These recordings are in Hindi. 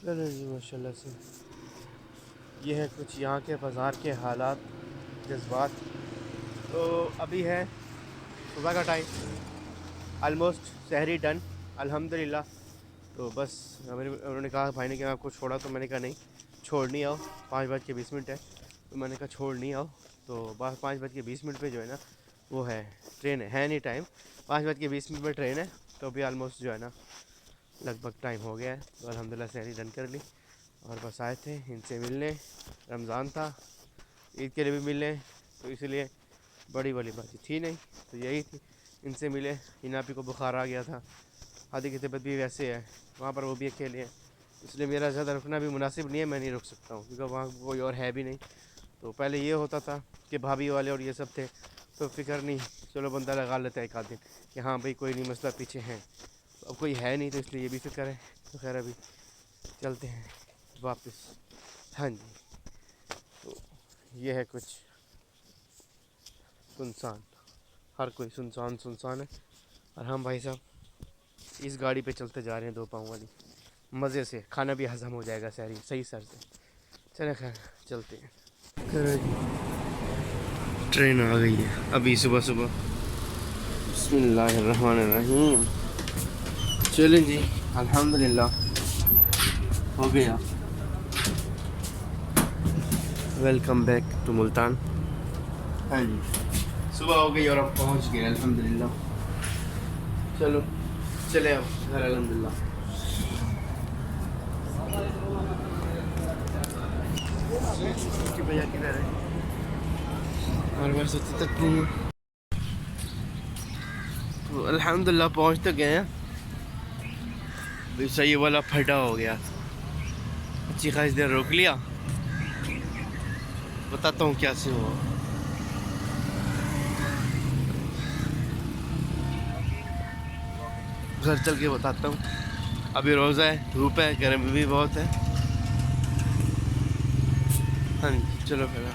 चलो जी माशाल्लाह से ये है कुछ यहाँ के बाज़ार के हालात, जज्बात। तो अभी है सुबह का टाइम, आलमोस्ट सहरी डन अल्हम्दुलिल्लाह। तो बस उन्होंने कहा, भाई ने, कि आपको छोड़ा, तो मैंने कहा नहीं, छोड़ नहीं आओ। 5:20 है, तो मैंने कहा छोड़ नहीं आओ। तो बस 5:20 पे जो है ना वो है, ट्रेन है नहीं टाइम, 5:20 में ट्रेन है। तो अभी आलमोस्ट जो है ना लगभग टाइम हो गया है। तो अल्हम्दुलिल्लाह सहरी डन कर ली और बस आए थे इनसे मिलने। रमज़ान था, ईद के लिए भी मिलने, तो इसलिए बड़ी वाली बात थी नहीं, तो यही थी, इनसे मिले। इनापी को बुखार आ गया था, हादी की तबीयत भी वैसे है, वहाँ पर वो भी अकेले हैं, इसलिए मेरा ज़्यादा रुकना भी मुनासिब नहीं है। मैं नहीं रुक सकता हूँ क्योंकि वहाँ कोई और है भी नहीं। तो पहले ये होता था कि भाभी वाले और ये सब थे, तो फिक्र नहीं, चलो बंदा लगा लेता है एक आध दिन कि हाँ भाई कोई नहीं, मसला पीछे है। तो अब कोई है नहीं, तो इसलिए ये भी फिक्र है। तो खैर अभी चलते हैं वापस। हाँ जी, तो ये है कुछ सुनसान, हर कोई सुनसान सुनसान है। और हम भाई साहब इस गाड़ी पे चलते जा रहे हैं, 2 पाँव वाली, मज़े से खाना भी हज़म हो जाएगा सहरी सही सर से। चले खैर चलते हैं। करो जी, ट्रेन आ गई है अभी सुबह सुबह। बिस्मिल्लाहिर्रहमानिर्रहीम। चलें जी, अल्हम्दुलिल्लाह हो गया। Welcome back to Multan. हाँ जी, सुबह हो गई और अब पहुंच गए अल्हम्दुलिल्लाह। चलो चले अब घर अल्हम्दुलिल्लाह। कि भैया किधर है और वैसे तक नहीं है। तो अल्हम्दुलिल्लाह पहुंच तो गए हैं। अभी सही वाला फटा हो गया, अच्छी खासी देर रोक लिया, बताता हूँ क्या से हुआ। घर चल के बताता हूँ। अभी रोज़ा है, धूप है, गर्मी भी बहुत है। हाँ जी चलो फिर।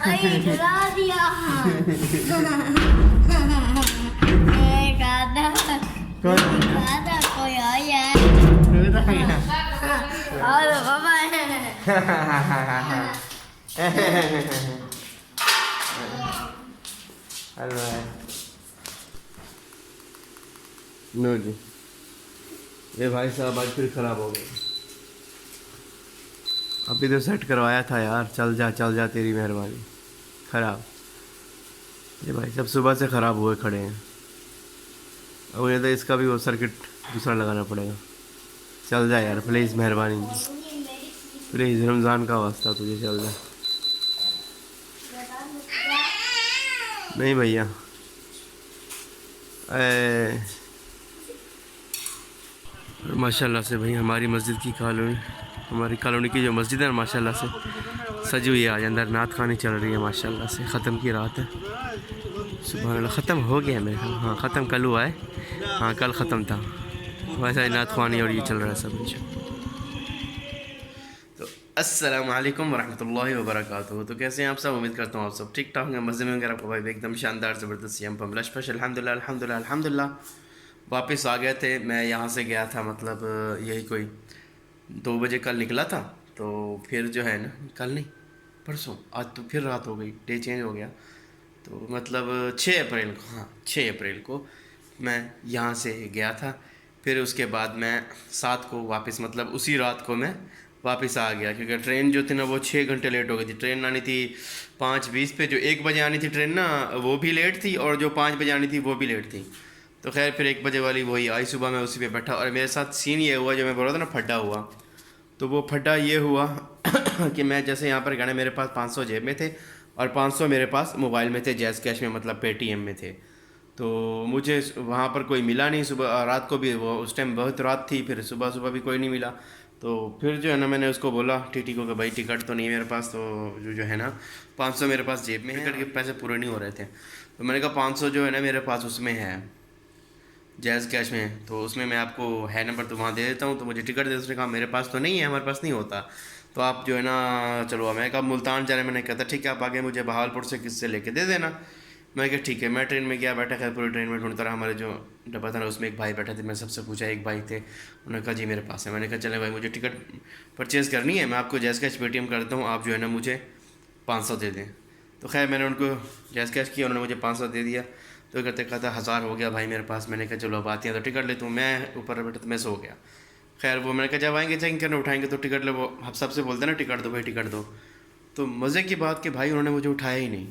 पापा डरा दिया। गादा गादा कोई आया और पापा नो जी, ये भाई साहब आज फिर ख़राब हो गए। अभी तो सेट करवाया था यार, चल जा तेरी मेहरबानी। ख़राब ये भाई सब सुबह से ख़राब हुए खड़े हैं। अब मुझे तो इसका भी वो सर्किट दूसरा लगाना पड़ेगा। चल जा यार प्लीज़, मेहरबानी प्लीज़, रमज़ान का वास्ता तुझे, चल जा। नहीं भैया माशाल्लाह से भाई हमारी मस्जिद की कॉलोनी, हमारी कॉलोनी की जो मस्जिद है माशाल्लाह से सजी हुई है। आज अंदर नात खानी चल रही है माशाल्लाह से। ख़त्म की रात है, सुबह अल्लाह। ख़त्म हो गया मेरे ख्याल, हाँ ख़त्म कल हुआ है, हाँ कल ख़त्म था। वैसा ही नात खानी और ये चल रहा है सब कुछ। तो अस्सलाम वालेकुम वरहमतुल्लाहि वबरकातुहू। तो कैसे हैं आप सब? उम्मीद करता हूँ आप सब ठीक ठाक होंगे, मज़े में होंगे। आपको भाई एकदम शानदार ज़बरदस्त सियाम पम लशपश अल्हम्दुलिल्लाह अल्हम्दुलिल्लाह अल्हम्दुलिल्लाह। वापस आ गए थे। मैं यहाँ से गया था मतलब यही कोई 2 बजे कल निकला था। तो फिर जो है ना, कल नहीं परसों, आज तो फिर रात हो गई, डे चेंज हो गया। तो मतलब 6 अप्रैल को, हाँ 6 अप्रैल को मैं यहाँ से गया था। फिर उसके बाद मैं 7 को वापस, मतलब उसी रात को मैं वापस आ गया, क्योंकि ट्रेन जो थी ना वो 6 घंटे लेट हो गई थी। ट्रेन आनी थी 5:20 पे, जो 1 बजे आनी थी ट्रेन ना वो भी लेट थी, और जो 5 बजे आनी थी वो भी लेट थी। तो खैर फिर 1 बजे वाली वही आई सुबह, मैं उसी पे बैठा। और मेरे साथ सीन ये हुआ जो मैं बोल रहा था ना, फड्डा हुआ। तो वो फड्डा ये हुआ कि मैं जैसे यहाँ पर गया, मेरे पास 500 जेब में थे और 500 मेरे पास मोबाइल में थे, जैज़ कैश में, मतलब पेटीएम में थे। तो मुझे वहाँ पर कोई मिला नहीं। सुबह रात को भी वो उस टाइम बहुत रात थी, फिर सुबह सुबह भी कोई नहीं मिला। तो फिर जो है ना मैंने उसको बोला टीटी को कि भाई टिकट तो नहीं है मेरे पास, तो जो है ना 500 मेरे पास जेब में है, टिकट के पैसे पूरे नहीं हो रहे थे। तो मैंने कहा 500 जो है ना मेरे पास उसमें है, जैज़ कैश में, तो उसमें मैं आपको है नंबर तो वहाँ दे देता हूँ, तो मुझे टिकट दे। उसने कहा मेरे पास तो नहीं है, हमारे पास नहीं होता, तो आप जो है ना चलो। मैं कहा मुल्तान जाने, मैंने कहा था ठीक है आप आगे मुझे बहावलपुर से किससे लेके दे देना। मैं कहा ठीक है। मैं ट्रेन में गया, बैठा, खैर पूरी ट्रेन में ढूंढता रहा। हमारे जो डब्बा था ना उसमें एक भाई बैठा थे, मैं सबसे पूछा, एक भाई थे, उन्होंने कहा जी मेरे पास है। मैंने कहा चले भाई मुझे टिकट परचेज़ करनी है, मैं आपको जैज़ कैश पेटीएम कर देता हूँ, आप जो है ना मुझे 500 दे दें। तो खैर मैंने उनको जैज़ कैश किया, उन्होंने मुझे 500 दे दिया। तो करते कहता 1000 हो गया भाई मेरे पास। मैंने कहा चलो अब आती हैं तो टिकट लेता हूँ। मैं ऊपर बैठा तो मैं सो गया। खैर वो मैंने कहा जब आएंगे चेकिंग करने उठाएंगे तो टिकट ले, वो हम सबसे बोलते ना टिकट दो भाई टिकट दो। तो मज़े की बात कि भाई उन्होंने मुझे उठाया ही नहीं।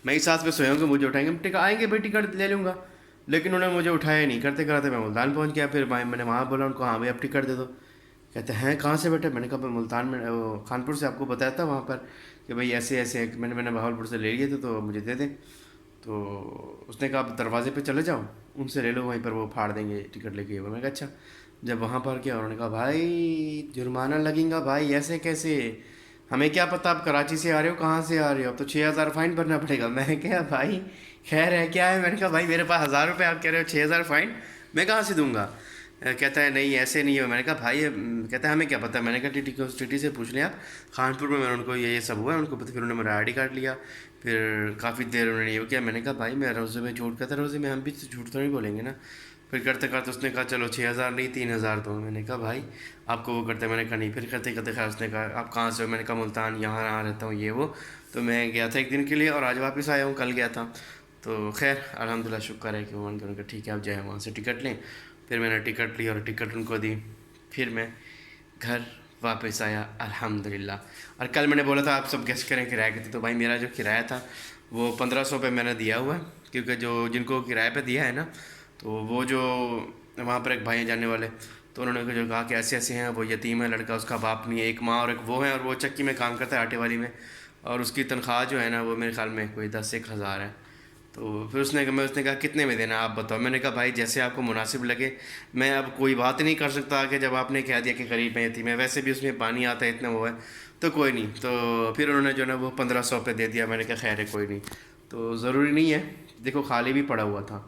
मैं इस सांस पे सोया हूँ कि मुझे उठाएंगे, टिकट आएंगे भाई टिकट ले लूँगा, लेकिन उन्होंने मुझे उठाया ही नहीं। करते कराते मैं मुल्तान पहुँच गया। फिर भाई मैंने वहाँ बोला उनको, हाँ भाई अब टिकट दे दो। कहते हैं कहाँ से बेटे? मैंने कहा मैं मुल्तान में, वो कानपुर से आपको बताया था वहाँ पर कि भाई ऐसे ऐसे मैंने बहावलपुर से ले लिए थे, तो मुझे दे दें। तो उसने कहा आप दरवाजे पे चले जाओ, उनसे ले लो, वहीं पर वो फाड़ देंगे टिकट लेके वो। मैंने कहा अच्छा। जब वहाँ पर क्या, उन्होंने कहा भाई जुर्माना लगेगा भाई, ऐसे कैसे, हमें क्या पता आप कराची से आ रहे हो, कहाँ से आ रहे हो, अब तो 6000 फ़ाइन भरना पड़ेगा। मैं क्या भाई खैर है क्या है? मैंने कहा भाई मेरे पास 1000 रुपये, आप कह रहे हो 6000 फ़ाइन, मैं कहाँ से दूंगा? कहता है नहीं ऐसे नहीं है। मैंने कहा भाई कहता है हमें क्या पता। मैंने कहा टीटी से पूछ लें आप, कानपुर में। मैंने उनको ये सब हुआ उनको पता। फिर उन्होंने मेरा ID कार्ड लिया, फिर काफ़ी देर उन्होंने ये किया। मैंने कहा भाई मैं रोज़े में झूठ कहता, रोज़े में हम भी तो झूठ तो नहीं बोलेंगे ना। फिर करते करते उसने कहा चलो 6000 नहीं 3000 दो। मैंने कहा भाई आपको वो करते, मैंने कहा नहीं। फिर करते करते खैर उसने कहा आप कहाँ से हो? मैंने कहा मुल्तान, यहाँ रहता हूँ ये वो। तो मैं गया था 1 दिन के लिए और आज वापस आया हूँ, कल गया था। तो खैर अल्हम्दुलिल्लाह शुक्र है कि वो उन्होंने कहा ठीक है आप जाए वहाँ से टिकट लें। फिर मैंने टिकट ली और टिकट उनको दी, फिर मैं घर वापस आया अल्हम्दुलिल्लाह। और कल मैंने बोला था आप सब गेस करें किराए के थे, तो भाई मेरा जो किराया था वो 1500 पे मैंने दिया हुआ है, क्योंकि जो जिनको किराए पे दिया है ना, तो वो जो वहाँ पर एक भाई हैं जानने वाले, तो उन्होंने जो कहा कि ऐसे ऐसे हैं, वो यतीम है लड़का, उसका बाप नहीं है, एक माँ और एक वो है, और वो चक्की में काम करता है आटे वाली में, और उसकी तनख्वाह जो है ना वो मेरे ख्याल में कोई 10-1 हज़ार है। तो फिर उसने कहा कितने में देना आप बताओ। मैंने कहा भाई जैसे आपको मुनासिब लगे। मैं अब कोई बात नहीं कर सकता कि जब आपने कह दिया कि गरीब है यतीम है, वैसे भी उसमें पानी आता है इतना वो है, तो कोई नहीं। तो फिर उन्होंने जो ना वो 1500 पे दे दिया। मैंने कहा खैर है कोई नहीं, तो ज़रूरी नहीं है, देखो खाली भी पड़ा हुआ था,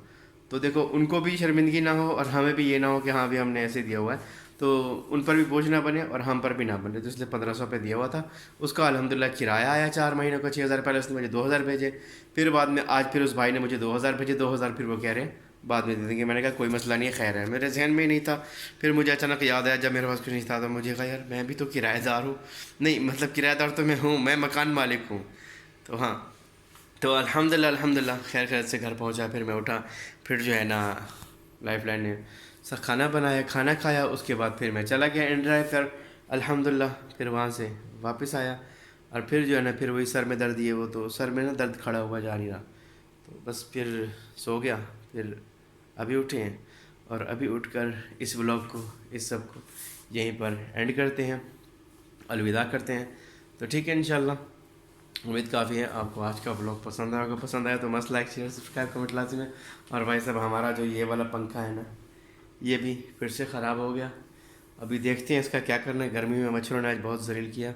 तो देखो उनको भी शर्मिंदगी ना हो और हमें भी ये ना हो कि हाँ भी हमने ऐसे दिया हुआ है, तो उन पर भी बोझ ना बने और हम पर भी ना बने। तो इसलिए 1500 पे दिया हुआ था। उसका अल्हम्दुलिल्लाह किराया आया 4 महीनों का 6000। पहले उसने मुझे 2000 भेजे, फिर बाद में आज फिर उस भाई ने मुझे 2000 भेजे। 2000 फिर वो कह रहे हैं बाद में दे देंगे। मैंने कहा कोई मसला नहीं है, खैर है। मेरे जहन में ही नहीं था। फिर मुझे अचानक याद आया जब मेरे पास कुछ नहीं था, तो मुझे कहा यार मैं भी तो किराएदार हूँ, नहीं मतलब किराएदार तो मैं हूँ, मैं मकान मालिक हूँ। तो हाँ, तो अल्हम्दुलिल्लाह खैर खैर से घर पहुँचा। फिर मैं उठा, फिर जो है ना लाइफ लाइन ने सब खाना बनाया, खाना खाया, उसके बाद फिर मैं चला गया इन ड्राइव पर अल्हम्दुलिल्लाह फिर वहाँ से वापस आया और फिर जो है ना फिर वही सर में दर्द ये वो, तो सर में ना दर्द खड़ा हुआ जा नहीं रहा, तो बस फिर सो गया। फिर अभी उठे हैं और अभी उठकर इस व्लॉग को, इस सब को यहीं पर एंड करते हैं, अलविदा करते हैं। तो ठीक है, इंशाल्लाह उम्मीद काफ़ी है आपको आज का व्लॉग पसंद आएगा। पसंद आया तो मस्त लाइक शेयर सब्सक्राइब कमेंट लाजमी में। और भाई साहब हमारा जो ये वाला पंखा है ना, ये भी फिर से ख़राब हो गया। अभी देखते हैं इसका क्या करना है, गर्मी में मच्छरों ने आज बहुत ज़लील किया।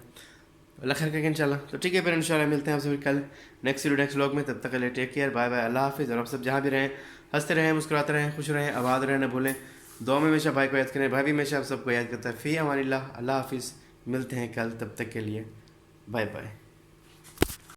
अल्लाह खैर करेंगे इंशाल्लाह। तो ठीक है फिर इंशाल्लाह मिलते हैं आपसे फिर कल नेक्स्ट वीडियो नेक्स्ट व्लॉग में। तब तक के लिए टेक केयर, बाय बाय, अल्लाह हाफिज़। और आप सब जहाँ भी रहें हंसते रहें, मुस्कुराते रहें, खुश रहें, आबाद रहें, न भूलें दुआ में हमेशा भाई को याद करें। भाई भी हमेशा आप सबको याद करता है। फ़ी अमानिल्लाह, अल्लाह हाफिज़। मिलते हैं कल, तब तक के लिए बाय बाय।